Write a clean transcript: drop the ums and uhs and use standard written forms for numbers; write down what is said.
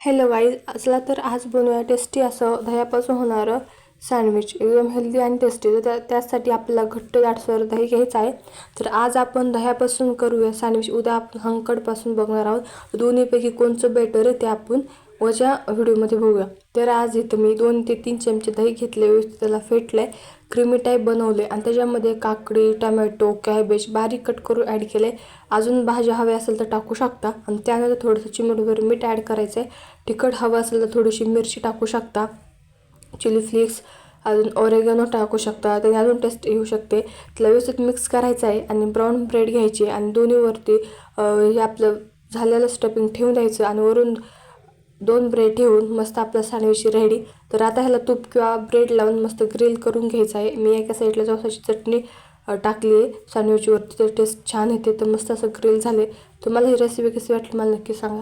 Hello guys, चला तर आज बनवूया टेस्टी असं दह्यापासून होणारं सँडविच. एकदम हेल्दी आणि टेस्टी. तर त्यासाठी आपल्याला घट्ट दाटसर दही घ्यायचं आहे. तर आज आपण दह्यापासून करूया सँडविच. उद्या आपण हंकडपासून बघणार आहोत. दोन्हीपैकी कोणचं बेटर आहे ते आपण उद्याच्या व्हिडिओमध्ये बघूया. तर आज इथं मी 2 ते 3 चमचे दही घेतले, व्यवस्थित त्याला फेटले, क्रीमी टाईप बनवले आणि त्याच्यामध्ये काकडी, टमॅटो, कॅबेज बारीक कट करून ॲड केले. अजून भाज्या हव्या असेल तर टाकू शकता. आणि त्यानंतर थोडंसं चिमूटभर मीठ ॲड करायचं आहे. तिखट हवं असेल तर थोडीशी मिरची टाकू शकता, चिली फ्लेक्स, अजून ऑरेगॅनो टाकू शकता, त्याने अजून टेस्ट येऊ शकते. त्याला व्यवस्थित मिक्स करायचं आहे आणि ब्राऊन ब्रेड घ्यायची आणि दोन्हीवरती हे आपलं झालेलं स्टफिंग ठेवून द्यायचं आणि वरून 2 ब्रेड ठेवून मस्त आपलं सँडविच रेडी. तर आता ह्याला तूप किंवा ब्रेड लावून मस्त ग्रिल करून घ्यायचं आहे. मी एका साईडला जवसाची चटणी टाकली आहे सँडविचवरती, तर टेस्ट छान येते. तर मस्त असं ग्रिल झाले. तुम्हाला ही रेसिपी कशी वाटली मला नक्की सांगा.